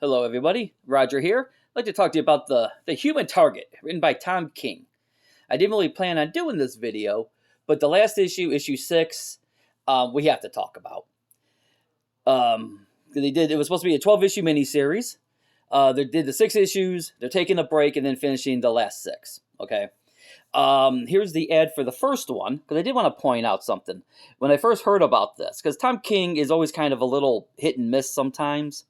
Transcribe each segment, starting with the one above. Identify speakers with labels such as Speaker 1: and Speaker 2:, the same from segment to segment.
Speaker 1: Hello, everybody. Roger here. I'd like to talk to you about the Human Target, written by Tom King. I didn't really plan on doing this video, but the last issue, issue 6, we have to talk about. It was supposed to be a 12-issue miniseries. They did the 6 issues. They're taking a break and then finishing the last 6. Okay. Here's the ad for the first one, because I did want to point out something. When I first heard about this, because Tom King is always kind of a little hit and miss sometimes.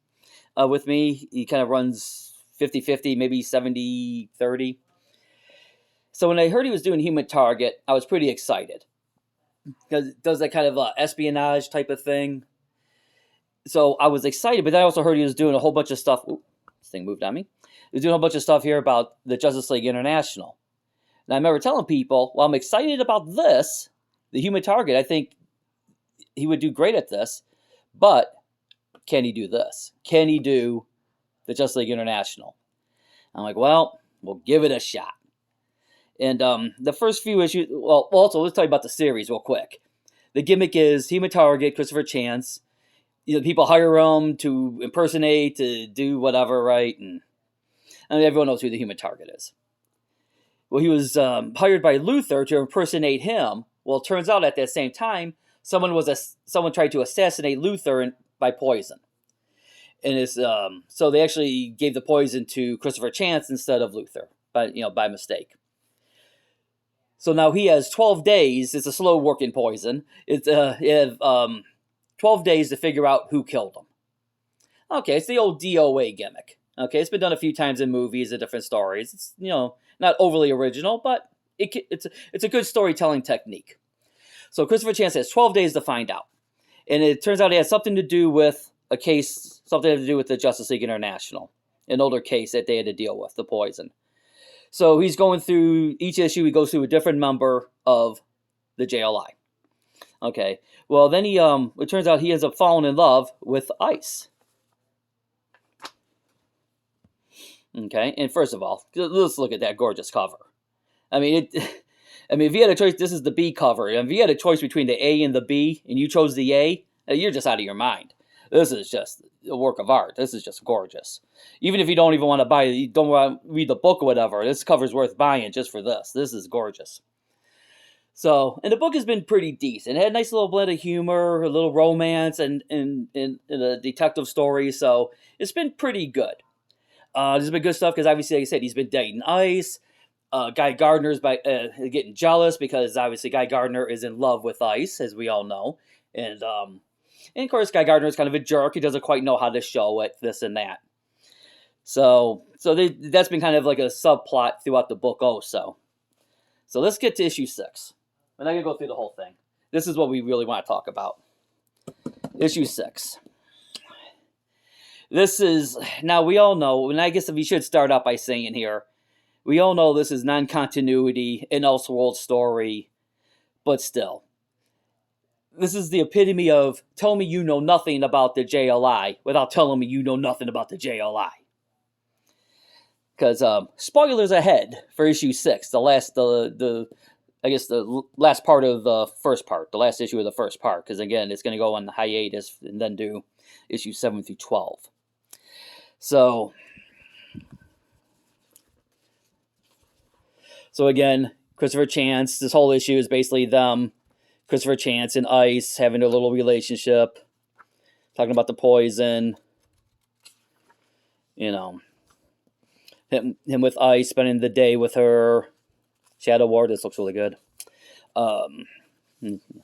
Speaker 1: With me, he kind of runs 50-50, maybe 70-30. So when I heard he was doing Human Target, I was pretty excited. Because it does that kind of espionage type of thing. So I was excited, but then I also heard he was doing a whole bunch of stuff. Ooh, this thing moved on me. He was doing a whole bunch of stuff here about the Justice League International. And I remember telling people, well, I'm excited about this, the Human Target. I think he would do great at this, but can he do this? Can he do the Justice League International? I'm like, well, we'll give it a shot. And the first few issues, well, also, let's talk about the series real quick. The gimmick is Human Target, Christopher Chance. You know, people hire him to impersonate, to do whatever, right? And I mean, everyone knows who the Human Target is. Well, he was hired by Luthor to impersonate him. Well, it turns out at that same time, someone tried to assassinate Luthor by poison. And it's so they actually gave the poison to Christopher Chance instead of Luthor, by mistake. So now he has 12 days. It's a slow working poison. It's you have 12 days to figure out who killed him. Okay, it's the old DOA gimmick. Okay, it's been done a few times in movies and different stories. It's not overly original, but it's a good storytelling technique. So Christopher Chance has 12 days to find out. And it turns out it has something to do with a case, something to do with the Justice League International, an older case that they had to deal with, the poison. So he's going through each issue. He goes through a different member of the JLI. Okay. Well, then it turns out he ends up falling in love with Ice. Okay. And first of all, let's look at that gorgeous cover. I mean, if you had a choice, this is the B cover. And if you had a choice between the A and the B, and you chose the A, you're just out of your mind. This is just a work of art. This is just gorgeous. Even if you don't even want to buy it, you don't want to read the book or whatever, this cover's worth buying just for this. This is gorgeous. So, and the book has been pretty decent. It had a nice little blend of humor, a little romance, and a detective story. So it's been pretty good. There's been good stuff because obviously, like I said, he's been dating Ice. Guy Gardner's getting jealous because obviously Guy Gardner is in love with Ice, as we all know. And of course, Guy Gardner is kind of a jerk. He doesn't quite know how to show it, this and that. So that's been kind of like a subplot throughout the book also. So let's get to issue 6. We're not going to go through the whole thing. This is what we really want to talk about. Issue 6. This is, now we all know, and I guess we should start out by saying here, we all know this is non-continuity, an Elseworld story, but still. This is the epitome of, tell me you know nothing about the JLI without telling me you know nothing about the JLI. Because, spoilers ahead for issue 6, the last part of the first part, the last issue of the first part, because again, it's going to go on hiatus and then do issue 7 through 12. So again, Christopher Chance, this whole issue is basically them, Christopher Chance and Ice having a little relationship, talking about the poison, him with Ice, spending the day with her. Shadow War, this looks really good. Let's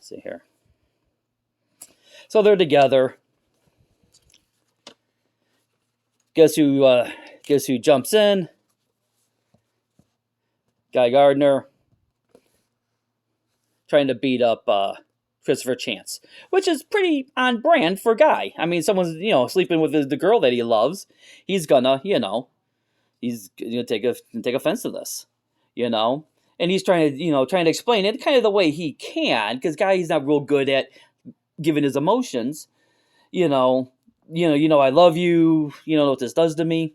Speaker 1: see here. So they're together. Guess who jumps in? Guy Gardner. Trying to beat up Christopher Chance, which is pretty on brand for Guy. I mean, someone's sleeping with the girl that he loves. He's gonna take offense to this, and he's trying to explain it kind of the way he can, because Guy's not real good at giving his emotions. I love you. You know what this does to me.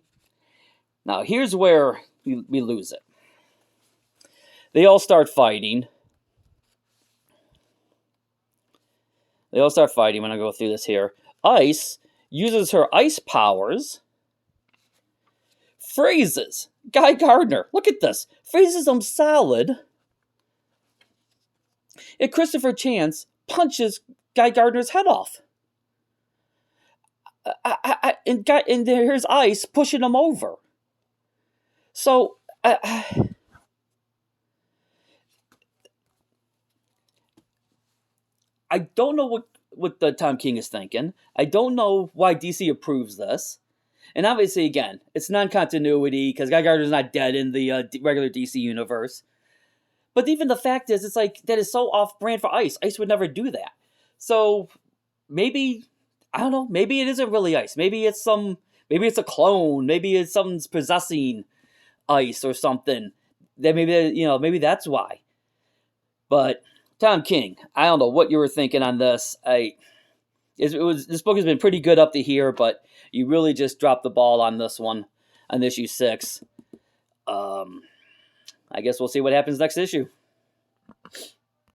Speaker 1: Now here's where we lose it. They all start fighting. They all start fighting when I go through this here. Ice uses her ice powers Freezes Guy Gardner. Look at this. Freezes him solid. And Christopher Chance punches Guy Gardner's head off. And there's Ice pushing him over. So, I don't know what the Tom King is thinking. I don't know why DC approves this. And obviously, again, it's non-continuity because Guy Gardner's not dead in the regular DC universe. But even the fact is, it's like, that is so off-brand for Ice. Ice would never do that. So, maybe, I don't know, maybe it isn't really Ice. Maybe it's a clone. Maybe it's something's possessing Ice or something. That maybe that's why. But Tom King, I don't know what you were thinking on this. This book has been pretty good up to here, but you really just dropped the ball on this one, on issue 6. I guess we'll see what happens next issue.